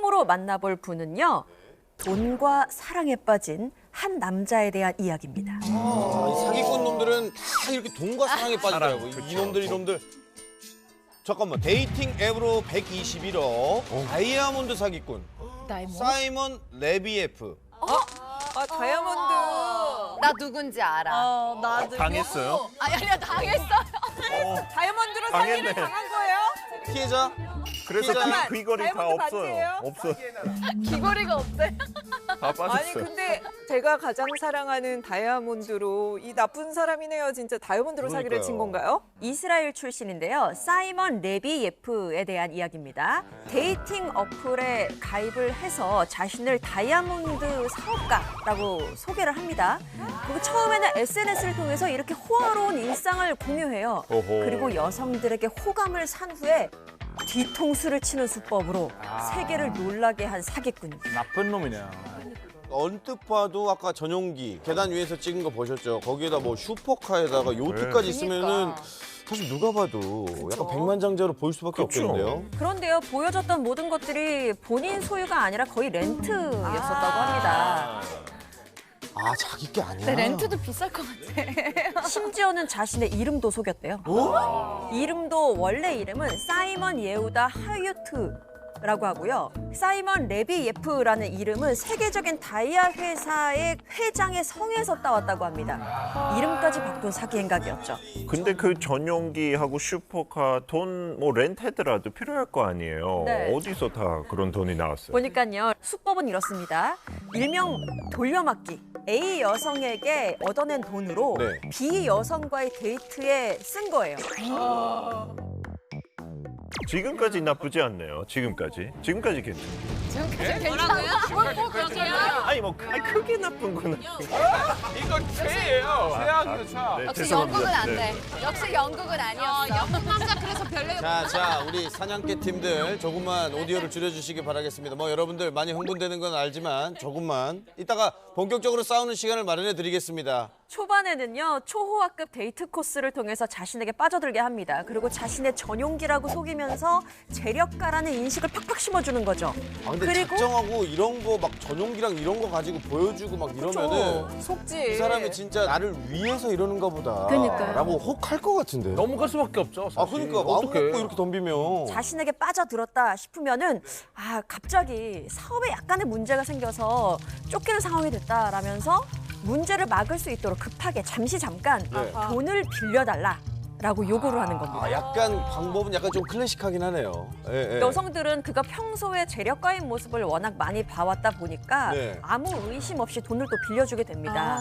처음으로 만나볼 분은요. 돈과 사랑에 빠진 한 남자에 대한 이야기입니다. 이 사기꾼 놈들은 다 이렇게 돈과 사랑에 빠지더라고. 이놈들. 잠깐만, 데이팅 앱으로 121억, 다이아몬드 사기꾼, 사이먼 레비에프. 다이아몬드. 나 누군지 알아. 나도. 당했어요? 아니야, 당했어요. 다이아몬드로 당했네. 사기를 당한 거예요? 피해자? 그래서 피해자? 귀걸이 다 다이아몬드 없어요. 반지예요? 없어. 귀걸이가 없대. 다 아니 빠졌어요. 근데 제가 가장 사랑하는 다이아몬드로 이 나쁜 사람이네요. 진짜 다이아몬드로 사기를 친 건가요? 이스라엘 출신인데요. 사이먼 레비예프에 대한 이야기입니다. 데이팅 어플에 가입을 해서 자신을 다이아몬드 사업가라고 소개를 합니다. 그리고 처음에는 SNS를 통해서 이렇게 호화로운 일상을 공유해요. 오호. 그리고 여성들에게 호감을 산 후에 뒤통수를 치는 수법으로 세계를 놀라게 한 사기꾼입니다. 나쁜 놈이네. 언뜻 봐도 아까 전용기 계단 위에서 찍은 거 보셨죠? 거기에다 뭐 슈퍼카에다가 요트까지 있으면은 사실 누가 봐도 약간 백만장자로 보일 수밖에 그쵸. 없겠는데요. 그런데요, 보여줬던 모든 것들이 본인 소유가 아니라 거의 렌트였었다고 합니다. 아, 자기 게 아니야. 근데 렌트도 비쌀 것 같아. 심지어는 자신의 이름도 속였대요. 이름도 원래 이름은 사이먼 예후다 하유트라고 하고요. 사이먼 레비예프라는 이름은 세계적인 다이아 회사의 회장의 성에서 따왔다고 합니다. 이름까지 바꾼 사기 행각이었죠. 근데 그 전용기하고 슈퍼카 돈 뭐 렌트하더라도 필요할 거 아니에요. 네. 어디서 다 그런 돈이 나왔어요? 보니까요, 수법은 이렇습니다. 일명 돌려막기. A 여성에게 얻어낸 돈으로 네. B 여성과의 데이트에 쓴 거예요. 지금까지 나쁘지 않네요. 지금까지 괜찮아요. 지금까지 괜찮아. 아니 뭐 크게 나쁜 건 아니고. 이건 최예요. 최악이죠, 최악. 네, 역시 죄송합니다. 영국은 안 네. 돼. 역시 영국은 아니었어. 영국 남자 그래서 별로. 자, 우리 사냥개 팀들 조금만 오디오를 줄여주시기 바라겠습니다. 뭐 여러분들 많이 흥분되는 건 알지만 조금만 이따가 본격적으로 싸우는 시간을 마련해 드리겠습니다. 초반에는요, 초호화급 데이트 코스를 통해서 자신에게 빠져들게 합니다. 그리고 자신의 전용기라고 속이면서 재력가라는 인식을 팍팍 심어주는 거죠. 아, 근데 그리고 작정하고 이런 거 막 전용기랑 이런 거 가지고 보여주고 막 이러면은 속지. 이 사람이 진짜 나를 위해서 이러는가 보다 그러니까요. 라고 혹할 것 같은데. 넘어갈 수밖에 없죠. 사실. 아, 그러니까 마음 먹고 이렇게 덤비면. 자신에게 빠져들었다 싶으면은 갑자기 사업에 약간의 문제가 생겨서 쫓기는 상황이 됐다라면서 문제를 막을 수 있도록 급하게 잠깐 네. 돈을 빌려달라라고 요구를 하는 겁니다. 아, 약간 방법은 약간 좀 클래식하긴 하네요. 예, 예. 여성들은 그가 평소에 재력가인 모습을 워낙 많이 봐왔다 보니까 네. 아무 의심 없이 돈을 또 빌려주게 됩니다.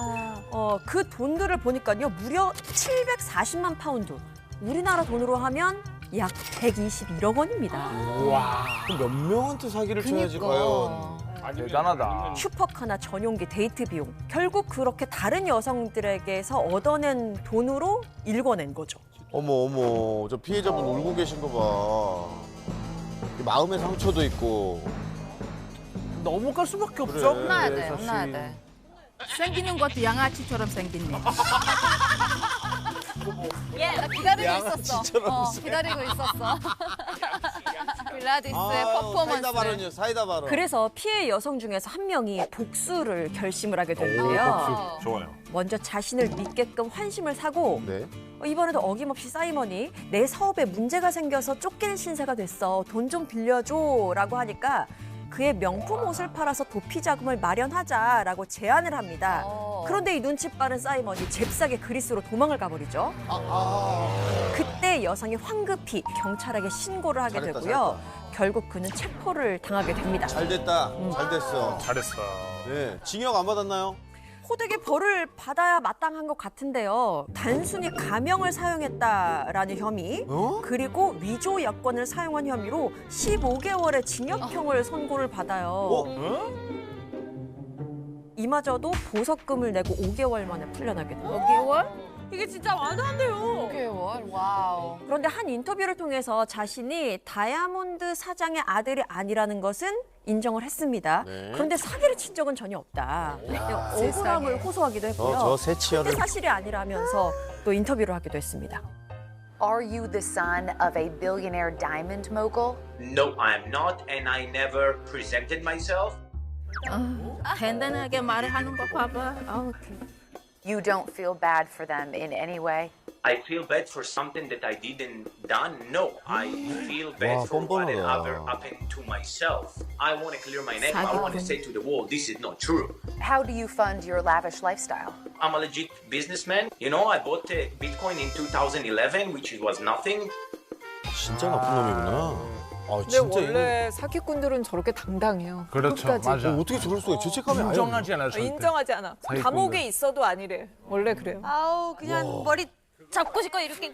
그 돈들을 보니까요, 무려 740만 파운드. 우리나라 돈으로 하면 약 121억 원입니다. 와, 그럼 몇 명한테 사기를 쳐야지 과연. 대단하다. 슈퍼카나 전용기 데이트 비용. 결국 그렇게 다른 여성들에게서 얻어낸 돈으로 일궈낸 거죠. 어머, 저 피해자분 울고 계신 거 봐. 마음의 상처도 있고. 넘어갈 수밖에 없죠. 그래. 혼나야 돼, 사실. 혼나야 돼. 생기는 것도 양아치처럼 생겼네. 나 기다리고 있었어. 양아치처럼 기다리고 있었어. 필라디스의 퍼포먼스. 사이다 발언이요, 사이다 발언. 그래서 피해 여성 중에서 한 명이 복수를 결심을 하게 되는데요. 좋아요. 먼저 자신을 믿게끔 환심을 사고 네. 이번에도 어김없이 사이먼이 내 사업에 문제가 생겨서 쫓기는 신세가 됐어. 돈 좀 빌려줘라고 하니까 그의 명품 옷을 팔아서 도피 자금을 마련하자라고 제안을 합니다. 그런데 이 눈치 빠른 사이먼이 잽싸게 그리스로 도망을 가버리죠. 그때 여성이 황급히 경찰에게 신고를 하게 잘했다, 되고요. 결국 그는 체포를 당하게 됩니다. 잘 됐다. 잘 됐어. 잘했어. 네. 징역 안 받았나요? 호되게 벌을 받아야 마땅한 것 같은데요. 단순히 가명을 사용했다라는 혐의, 그리고 위조 여권을 사용한 혐의로 15개월의 징역형을 선고를 받아요. 이마저도 보석금을 내고 5개월 만에 풀려나게 돼요. 5개월? 이게 진짜 말도 안 돼요. 5개월? 와우. 그런데 한 인터뷰를 통해서 자신이 다이아몬드 사장의 아들이 아니라는 것은 인정을 했습니다. 네. 그런데 사기를 친 적은 전혀 없다. 억울함을 호소하기도 했고요. 저 새 치열을. 사실이 아니라면서 또 인터뷰를 하기도 했습니다. Are you the son of a billionaire diamond mogul? No, I am not, and I never presented myself. 간단하게 말하는 거 봐봐. You don't feel bad for them in any way? I feel bad for something that I didn't done. No, I feel bad for what 뻔뻔하다. happened to myself. I want to clear my name. I want to say to the world, this is not true. How do you fund your lavish lifestyle? I'm a legit businessman. You know, I bought Bitcoin in 2011, which was nothing. 진짜 나쁜 놈이구나. 아, 근데 진짜 원래 사기꾼들은 저렇게 당당해요. 그렇죠. 끝까지. 맞아. 어떻게 저럴 수가 있어? 죄책감이 아예 인정하지 않아요. 절대. 인정하지 않아. 사기꾼들. 감옥에 있어도 아니래. 원래 그래요. 아우 그냥 머리 잡고 싶고 이렇게.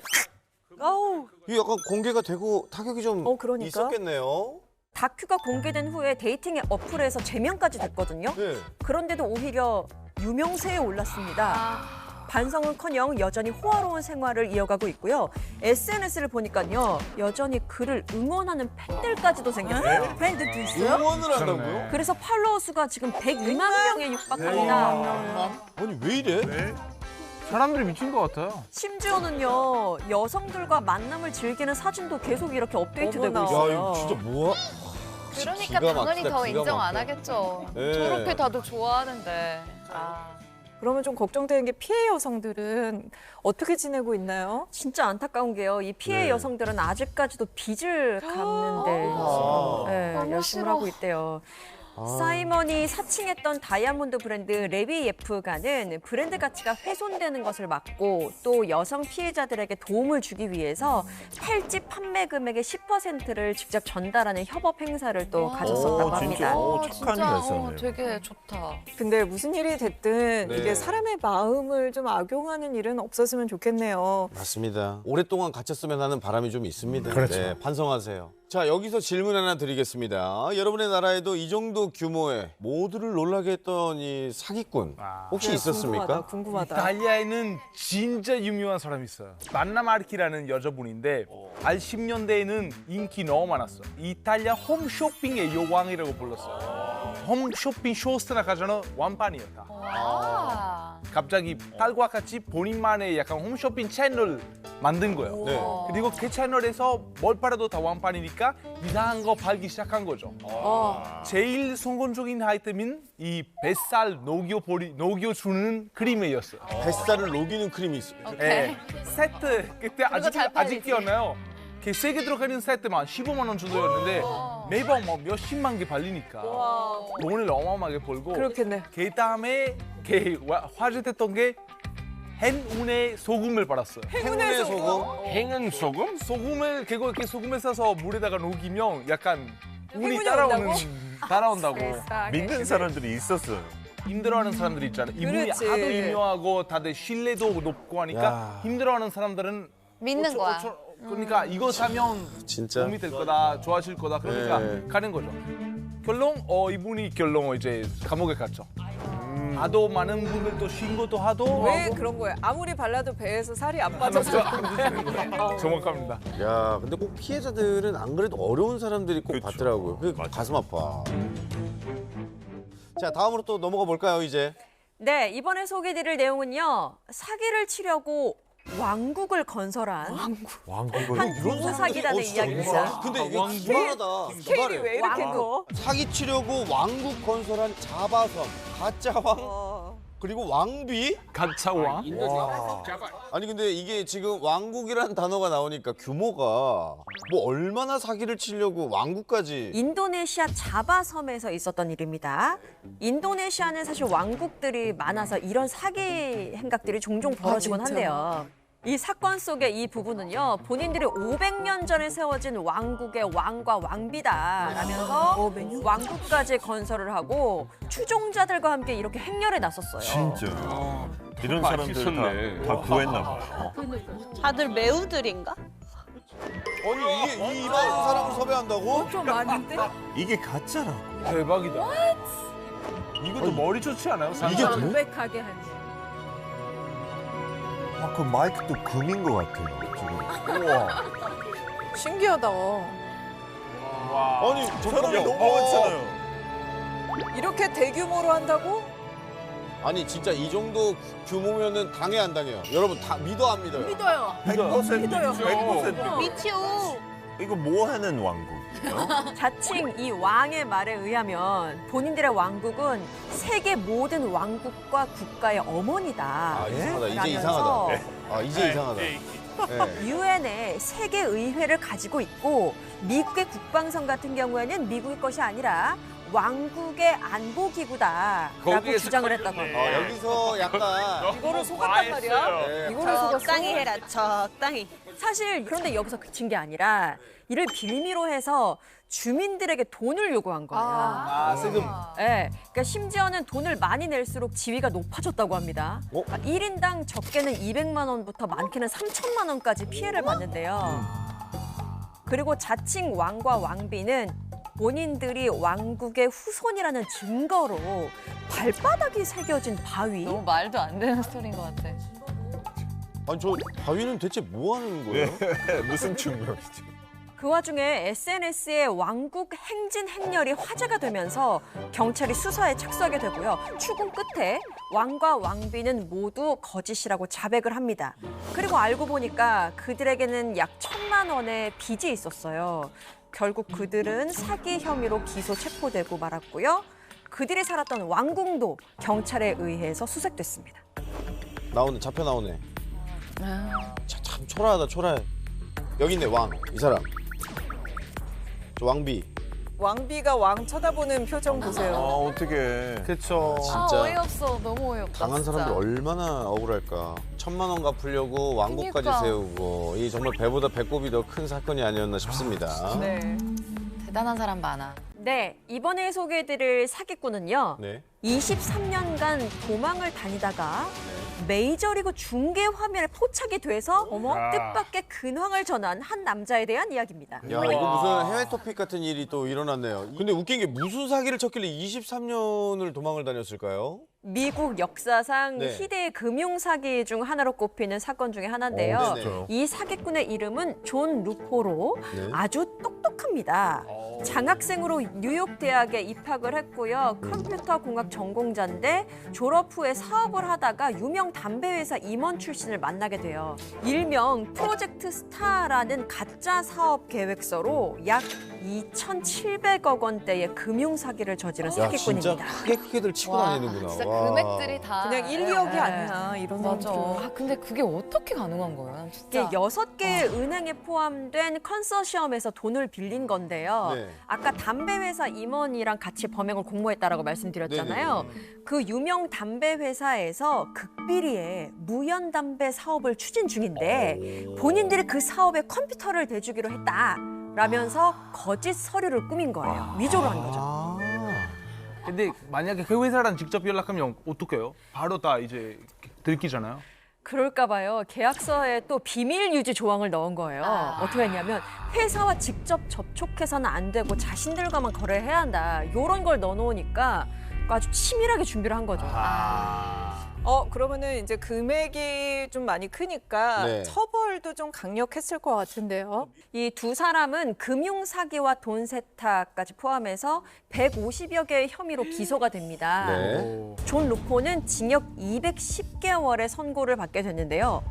아우. 이게 약간 공개가 되고 타격이 좀 그러니까. 있었겠네요. 다큐가 공개된 후에 데이팅 앱 어플에서 제명까지 됐거든요. 네. 그런데도 오히려 유명세에 올랐습니다. 반성은커녕 여전히 호화로운 생활을 이어가고 있고요. SNS를 보니까요. 여전히 그를 응원하는 팬들까지도 생겼어요. 팬들도 있어요. 응원을 한다고요? 그래서 팔로워 수가 지금 102만 명에 육박합니다. 아니 왜 이래? 사람들이 미친 것 같아요. 심지어는요. 여성들과 만남을 즐기는 사진도 계속 이렇게 업데이트되고 어머나. 야 있어요. 이거 진짜 뭐야? 그러니까 기가 당연히 막히다, 더 기가 인정 안 막혀. 하겠죠. 네. 저렇게 다들 좋아하는데. 그러면 좀 걱정되는 게 피해 여성들은 어떻게 지내고 있나요? 진짜 안타까운 게요. 이 피해 네. 여성들은 아직까지도 빚을 갚는데 너무 열심히 싫어. 하고 있대요. 사이먼이 사칭했던 다이아몬드 브랜드 레비예프가는 브랜드 가치가 훼손되는 것을 막고 또 여성 피해자들에게 도움을 주기 위해서 팔찌 판매 금액의 10%를 직접 전달하는 협업 행사를 또 가졌었다고 합니다. 착한 진짜 회사네요. 되게 좋다. 근데 무슨 일이 됐든 네. 이게 사람의 마음을 좀 악용하는 일은 없었으면 좋겠네요. 맞습니다. 오랫동안 갇혔으면 하는 바람이 좀 있습니다. 그렇죠. 네, 반성하세요. 자, 여기서 질문 하나 드리겠습니다. 여러분의 나라에도 이 정도 규모의 모두를 놀라게 했던 이 사기꾼 혹시 있었습니까? 궁금하다. 이탈리아에는 진짜 유명한 사람이 있어요. 만나 마르키라는 여자분인데 80년대에는 인기 너무 많았어. 이탈리아 홈쇼핑의 여왕이라고 불렀어요. 홈쇼핑 쇼스트나 가자는 완판이었다. 갑자기 딸과 같이 본인만의 약간 홈쇼핑 채널 만든 거예요. 네. 그리고 그 채널에서 뭘 팔아도 다 완판이니까 이상한 거 팔기 시작한 거죠. 제일 성공적인 아이템인 이 뱃살 녹여주는 크림이었어요. 뱃살을 녹이는 크림이 있어요. 네. 세트 그때 잘 팔리지. 아직 기억나요? 그 3개 들어가는 세트만 15만 원 정도였는데 매번 뭐 몇십만 개 팔리니까 돈을 어마어마하게 벌고 그렇겠네. 그 다음에 화제됐던 게 행운의 소금을 팔았어요. 행운의 소금? 행운 소금? 소금을 그렇게 소금에 싸서 물에다가 녹이면 약간 운이 행운이 따라온다고. 믿는 사람들이 있었어요. 힘들어하는 사람들이 있잖아요. 이분이 그렇지. 하도 유명하고 다들 신뢰도 높고 하니까 야. 힘들어하는 사람들은 믿는 거야. 그러니까 이거 사면 진짜. 도움이 될 거다, 좋아질 거다. 그러니까 네. 가는 거죠. 결론 이분이 이제 감옥에 갔죠. 하도 많은 분들도 신고도 하도 왜 하고 그런 거예요? 아무리 발라도 배에서 살이 안 하면서 빠져서. 안 되는 거예요. 정확합니다. 야, 근데 꼭 피해자들은 안 그래도 어려운 사람들이 꼭 그쵸. 받더라고요. 그게 맞아. 가슴 아파. 자, 다음으로 또 넘어가 볼까요, 이제? 네, 이번에 소개해드릴 내용은요. 사기를 치려고 왕국을 건설한 왕국을 한 부부 사기단의 이야기입니다. 근데 이게 불안하다. 스케일이 왜 이렇게 커? 사기 치려고 왕국 건설한 자바섬, 가짜 왕, 그리고 왕비? 가짜 왕. 아니 근데 이게 지금 왕국이라는 단어가 나오니까 규모가 뭐 얼마나 사기를 치려고 왕국까지. 인도네시아 자바섬에서 있었던 일입니다. 인도네시아는 사실 왕국들이 많아서 이런 사기 행각들이 종종 벌어지곤 진짜? 한데요. 이 사건 속의 이 부부는요, 본인들이 500년 전에 세워진 왕국의 왕과 왕비다라면서 왕국까지 건설을 하고 추종자들과 함께 이렇게 행렬에 나섰어요. 진짜. 이런 사람들 다 구했나 봐요. 다들 매우들인가? 아니 이게 이 많은 사람을 섭외한다고? 좀 많은데? 이게 가짜라고. 대박이다. 이것도 머리 좋지 않아요? 이게 돼? 완벽하게 한. 그 마이크도 금인 것 같아요. 지금. 우와. 신기하다. 아니 사람이 너무 많잖아요. 이렇게 대규모로 한다고? 아니 진짜 이 정도 규모면은 당해 안 당해요? 여러분 다 믿어 안 믿어요? 믿어요. 100% 100%. 미치오. 이거 뭐 하는 왕국이에요? 자칭 이 왕의 말에 의하면 본인들의 왕국은 세계 모든 왕국과 국가의 어머니다. 아 이상하다. 이제 라면서 이상하다. 아 이제 이상하다. 네. 유엔의 세계 의회를 가지고 있고 미국의 국방성 같은 경우에는 미국의 것이 아니라 왕국의 안보기구다라고 주장을 했다고 합니다. 여기서 약간 이거를 속았단 말이야? 네. 이거를 속았어? 적당히 해라, 적당히. 사실 그런데 여기서 그친 게 아니라 이를 빌미로 해서 주민들에게 돈을 요구한 거예요. 아 세금. 네, 그러니까 심지어는 돈을 많이 낼수록 지위가 높아졌다고 합니다. 어? 1인당 적게는 200만 원부터 많게는 3천만 원까지 피해를 받는데요. 그리고 자칭 왕과 왕비는 본인들이 왕국의 후손이라는 증거로 발바닥이 새겨진 바위. 너무 말도 안 되는 스토리인 것 같아. 아니 저 바위는 대체 뭐 하는 거예요? 무슨 증명이죠? 그 와중에 SNS에 왕국 행진 행렬이 화제가 되면서 경찰이 수사에 착수하게 되고요. 추궁 끝에 왕과 왕비는 모두 거짓이라고 자백을 합니다. 그리고 알고 보니까 그들에게는 약 1,000만 원의 빚이 있었어요. 결국 그들은 사기 혐의로 기소 체포되고 말았고요. 그들이 살았던 왕궁도 경찰에 의해서 수색됐습니다. 나오네 잡혀 나오네. 참 초라하다 초라해. 여기 있네 왕 이 사람. 저 왕비. 왕비가 왕 쳐다보는 표정 보세요. 어떻게? 그렇죠. 아, 진짜. 어이없어. 너무 어이없다. 당한 진짜. 사람들 얼마나 억울할까. 1,000만 원 갚으려고 왕국까지 그러니까. 세우고 이 정말 배보다 배꼽이 더 큰 사건이 아니었나 싶습니다. 네. 대단한 사람 많아. 네, 이번에 소개해드릴 사기꾼은요. 네. 23년간 도망을 다니다가 메이저리그 중계 화면에 포착이 돼서 뜻밖의 근황을 전한 한 남자에 대한 이야기입니다. 야 이거 무슨 해외 토픽 같은 일이 또 일어났네요. 근데 웃긴 게 무슨 사기를 쳤길래 23년을 도망을 다녔을까요? 미국 역사상 네. 희대의 금융 사기 중 하나로 꼽히는 사건 중에 하나인데요. 네네. 이 사기꾼의 이름은 존 루포로 네. 아주 똑똑합니다. 장학생으로 뉴욕 대학에 입학을 했고요. 컴퓨터 공학 전공자인데 졸업 후에 사업을 하다가 유명 담배 회사 임원 출신을 만나게 돼요. 일명 프로젝트 스타라는 가짜 사업 계획서로 약 2,700억 원대의 금융 사기를 저지른 야 진짜 사기꾼입니다. 크게들 치고 다니는구나. 진짜 와. 금액들이 다. 그냥 1, 2억이 네. 아니야, 이런 맞아. 사람들은. 아, 근데 그게 어떻게 가능한 거야? 난 이게 진짜. 6개의 은행에 포함된 컨소시엄에서 돈을 빌린 건데요. 네. 아까 담배 회사 임원이랑 같이 범행을 공모했다라고 말씀드렸잖아요. 그 유명 담배 회사에서 극비리에 무연 담배 사업을 추진 중인데 본인들이 그 사업에 컴퓨터를 대주기로 했다라면서 거짓 서류를 꾸민 거예요. 위조를 한 거죠. 아. 근데 만약에 그 회사랑 직접 연락하면 어떡해요? 바로 다 이제 들키잖아요. 그럴까 봐요. 계약서에 또 비밀 유지 조항을 넣은 거예요. 어떻게 했냐면 회사와 직접 접촉해서는 안 되고 자신들과만 거래해야 한다. 이런 걸 넣어놓으니까 아주 치밀하게 준비를 한 거죠. 그러면은 이제 금액이 좀 많이 크니까 네. 처벌도 좀 강력했을 것 같은데요. 이 두 사람은 금융 사기와 돈 세탁까지 포함해서 150여 개의 혐의로 기소가 됩니다. 네. 존 루포는 징역 210개월의 선고를 받게 됐는데요.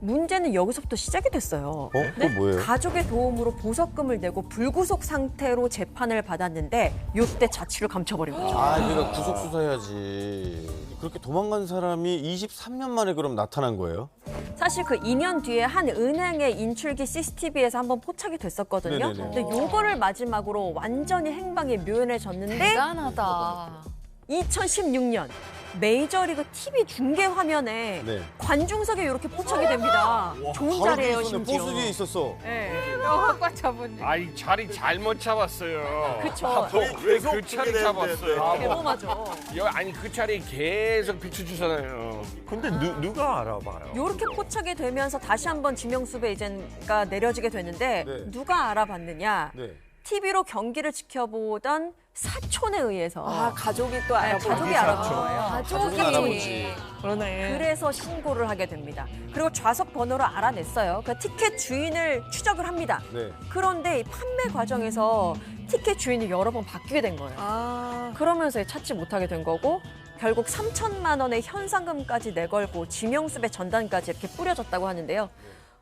문제는 여기서부터 시작이 됐어요. 또 뭐예요? 가족의 도움으로 보석금을 내고 불구속 상태로 재판을 받았는데 이때 자취를 감춰버린 거죠. 아, 그러니까 구속 수사해야지. 그렇게 도망간 사람이 23년 만에 그럼 나타난 거예요? 사실 그 2년 뒤에 한 은행의 인출기 CCTV에서 한번 포착이 됐었거든요. 네네네. 근데 요거를 마지막으로 완전히 행방이 묘연해졌는데 대단하다. 2016년 메이저리그 TV 중계 화면에 네. 관중석에 이렇게 포착이 됩니다. 좋은 바로 자리예요, 뒤에 있었네. 심지어. 포수 뒤에 있었어. 네. 꽉 잡았네. 아이 자리 잘못 잡았어요. 그쵸. 왜 그 자리 잡았어요? 대범하죠. 아니 그 자리 계속 비춰주잖아요. 근데 누가 알아봐요? 이렇게 포착이 되면서 다시 한번 지명수배 이제가 내려지게 되는데 네. 누가 알아봤느냐? 네. TV로 경기를 지켜보던 사촌에 의해서 가족이 또 알아보고. 가족이 알아본 거예요. 가족이 알아보지. 그러네. 그래서 신고를 하게 됩니다. 그리고 좌석 번호를 알아냈어요. 그 티켓 주인을 추적을 합니다. 네. 그런데 이 판매 과정에서 티켓 주인이 여러 번 바뀌게 된 거예요. 그러면서 찾지 못하게 된 거고 결국 3천만 원의 현상금까지 내걸고 지명수배 전단까지 이렇게 뿌려졌다고 하는데요.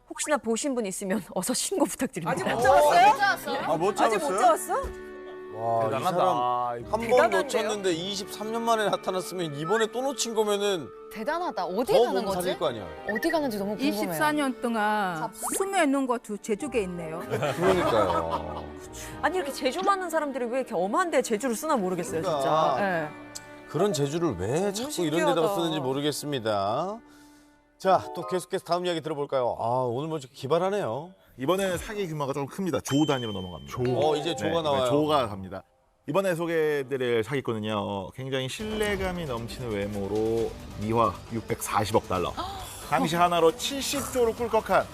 혹시나 보신 분 있으면 어서 신고 부탁드립니다. 아직 못 잡았어요? 아, 못 아직 못 잡았어? 와, 이 대단하다. 사람 한 번 대단한데요? 놓쳤는데 23년 만에 나타났으면 이번에 또 놓친 거면은 대단하다. 어디 더 가는 몸 거지? 사릴 거 아니야. 어디 가는지 너무 궁금해요. 24년 동안 숨에 있는 것도 제주에 있네요. 그러니까요. 아니 이렇게 재주 많은 사람들이 왜 이렇게 엄한 데 재주를 쓰나 모르겠어요, 그러니까. 진짜. 예. 그런 재주를 왜 자꾸 이런 데다가 신기하다. 쓰는지 모르겠습니다. 자, 또 계속해서 다음 이야기 들어볼까요? 아, 오늘 뭐 기발하네요. 이번에는 사기 규모가 좀 큽니다. 조 단위로 넘어갑니다. 이제 조가 나와요. 네, 조가 갑니다. 이번에 소개해드릴 사기꾼은요, 굉장히 신뢰감이 넘치는 외모로 미화 640억 달러. 당시 하나로 70조로 꿀꺽한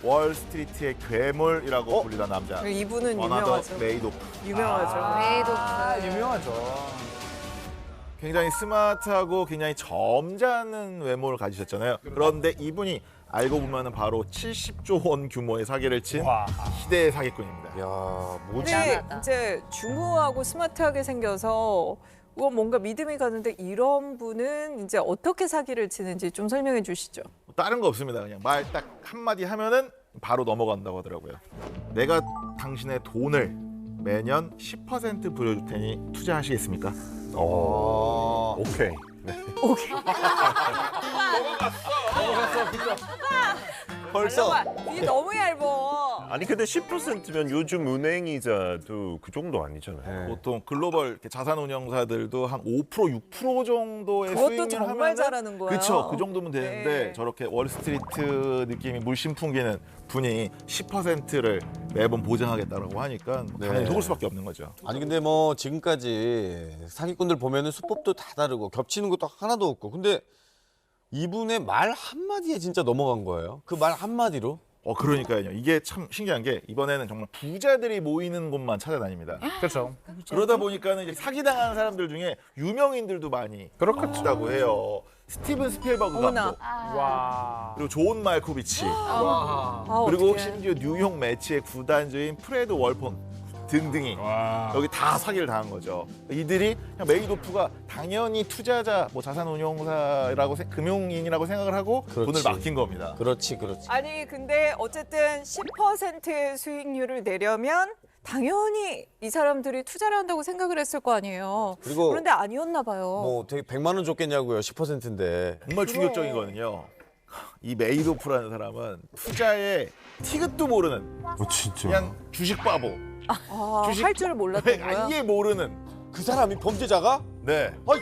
월스트리트의 괴물이라고 불리던 남자. 이분은 버나더 유명하죠. 메이도프. 유명하죠. 메이도프. 유명하죠. 굉장히 스마트하고 굉장히 점잖은 외모를 가지셨잖아요. 그런데 이분이 알고 보면 바로 70조 원 규모의 사기를 친 와. 시대의 사기꾼입니다. 야, 뭐지? 근데 대단하다. 이제 중후하고 스마트하게 생겨서 뭔가 믿음이 가는데 이런 분은 이제 어떻게 사기를 치는지 좀 설명해 주시죠. 다른 거 없습니다. 그냥 말 딱 한마디 하면은 바로 넘어간다고 하더라고요. 내가 당신의 돈을 매년 10% 부여줄 테니 투자하시겠습니까? 오케이. 벌써 이게 너무 얇어. 아니 근데 10%면 요즘 은행 이자도 그 정도 아니잖아요. 보통 글로벌 이렇게 자산 운용사들도 한 5%, 6% 정도의 그것도 수익을 정말 하면은 잘하는 거예요. 그렇죠. 그 정도면 되는데 네. 저렇게 월스트리트 느낌이 물씬 풍기는 분이 10%를 매번 보장하겠다라고 하니까 당연히 네. 속을 수밖에 없는 거죠. 아니 근데 뭐 지금까지 사기꾼들 보면은 수법도 다 다르고 겹치는 것도 하나도 없고 근데 이분의 말 한마디에 진짜 넘어간 거예요. 그 말 한마디로. 그러니까요. 이게 참 신기한 게 이번에는 정말 부자들이 모이는 곳만 찾아다닙니다. 그렇죠. 그러다 보니까는 이제 사기당하는 사람들 중에 유명인들도 많이 그렇겠죠. 있다고 해요. 스티븐 스필버그 어머나. 감독, 와. 그리고 존 말코비치, 아, 그리고 어떡해. 심지어 뉴욕 매치의 구단주인 프레드 월폰 등등이 여기 다 사기를 당한 거죠. 이들이 그냥 메이도프가 당연히 투자자, 뭐 자산운용사라고 금융인이라고 생각을 하고 그렇지. 돈을 맡긴 겁니다. 그렇지. 아니 근데 어쨌든 10%의 수익률을 내려면 당연히 이 사람들이 투자를 한다고 생각을 했을 거 아니에요. 그리고 그런데 아니었나 봐요. 뭐 되게 100만 원 줬겠냐고요. 10%인데. 정말 충격적인 거는요. 이 메이도프라는 사람은 투자에 티귿도 모르는 진짜. 그냥 주식 바보. 주식- 할 줄 몰랐던 거야? 아예 모르는. 그 사람이 범죄자가? 네. 아이,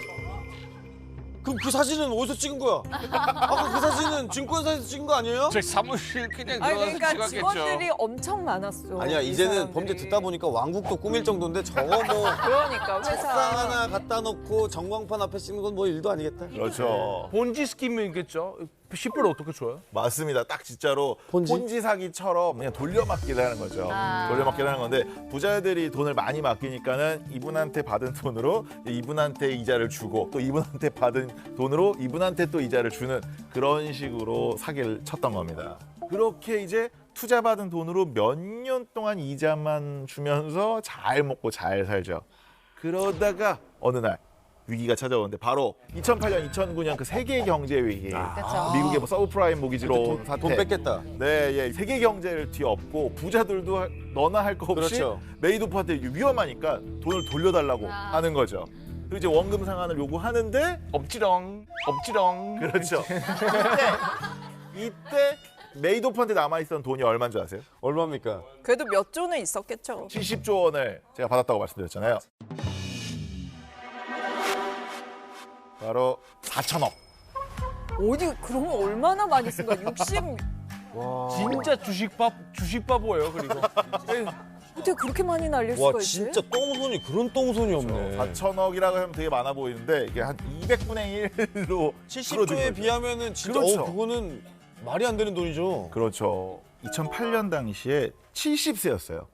그럼 그 사진은 어디서 찍은 거야? 아까 그 사진은 증권사에서 찍은 거 아니에요? 저 사무실 그냥 아니 들어가서 그러니까 찍었겠죠. 직원들이 엄청 많았어. 아니야 이 이제는 사람들이. 범죄 듣다 보니까 왕국도 꾸밀 정도인데 저거 뭐 그러니까 책상 회사 하나 갖다 놓고 전광판 앞에 찍는 건 뭐 일도 아니겠다. 그렇죠. 본지 스킴이겠죠. 10불을 어떻게 줘요? 맞습니다. 딱 진짜로 폰지 사기처럼 그냥 돌려막기를 하는 거죠. 돌려막기를 하는 건데 부자들이 돈을 많이 맡기니까는 이분한테 받은 돈으로 이분한테 이자를 주고 또 이분한테 받은 돈으로 이분한테 또 이자를 주는 그런 식으로 사기를 쳤던 겁니다. 그렇게 이제 투자받은 돈으로 몇 년 동안 이자만 주면서 잘 먹고 잘 살죠. 그러다가 어느 날 위기가 찾아오는데 바로 2008년, 2009년 그 세계 경제 위기. 그렇죠. 미국의 뭐 서브프라임 모기지로 온 사태. 돈 뺏겠다. 네, 예, 세계 경제를 뒤엎고 부자들도 너나 할 거 없이 그렇죠. 메이도프한테 위험하니까 돈을 돌려달라고 하는 거죠. 그리고 이제 원금 상환을 요구하는데 없지렁. 그렇죠. 이때 메이도프한테 남아있던 돈이 얼마인 줄 아세요? 얼마입니까? 그래도 몇 조는 있었겠죠. 70조 원을 제가 받았다고 말씀드렸잖아요. 바로 4천억. 어디 그런 거 얼마나 많이 쓴 거야? 60 진짜 주식바보예요. 그리고 어떻게 그렇게 많이 날릴 수가 와 있지? 진짜 똥손이 그런 똥손이 없네. 4천억이라고 하면 되게 많아 보이는데 이게 한 200분의 1로 70조에 비하면은 진짜 그렇죠. 그거는 말이 안 되는 돈이죠. 그렇죠. 2008년 당시에 70세였어요.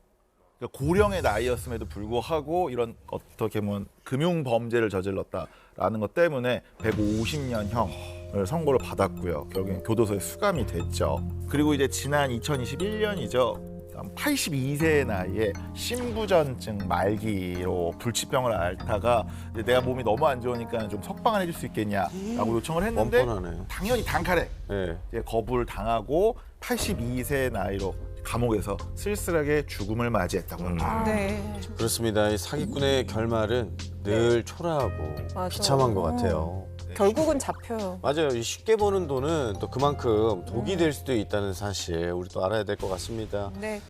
그러니까 고령의 나이였음에도 불구하고 이런 어떻게 보면 금융 범죄를 저질렀다라는 것 때문에 150년형을 선고를 받았고요. 결국엔 교도소에 수감이 됐죠. 그리고 이제 지난 2021년이죠. 82세의 나이에 신부전증 말기로 불치병을 앓다가 이제 내가 몸이 너무 안 좋으니까 좀 석방을 해줄 수 있겠냐라고 요청을 했는데 뻔뻔하네. 당연히 단칼에 네. 이제 거부를 당하고 82세의 나이로 감옥에서 쓸쓸하게 죽음을 맞이했다고 합니다. 네. 그렇습니다. 이 사기꾼의 결말은 늘 초라하고 맞아. 비참한 것 같아요. 결국은 잡혀요. 맞아요. 이 쉽게 버는 돈은 또 그만큼 독이 될 수도 있다는 사실 우리 또 알아야 될 것 같습니다. 네.